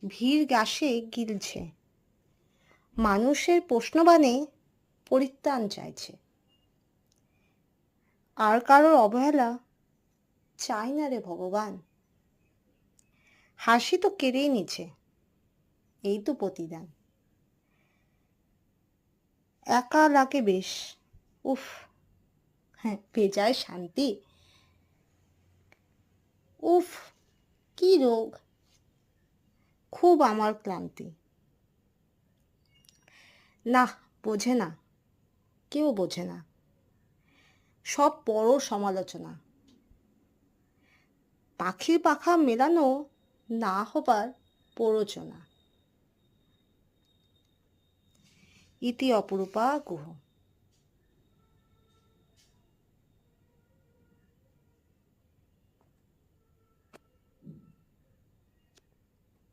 ভিড় গ্রাসে গিলছে, মানুষের প্রশ্নবাণে পরিত্রাণ চাইছে। আর কারোর অবহেলা চাই না রে ভগবান। হাসি তো কেড়েই নিচ্ছে, এই তো প্রতিদান। একা লাগে বেশ, উফ, হ্যাঁ বেজায় শান্তি। উফ, কি রোগ, খুব আমার ক্লান্তি। না, বোঝে না, কেউ বোঝে না, সব বড় সমালোচনা। পাখির পাখা মেলানো না হবার প্ররোচনা। ইতি অপরূপা গুহ।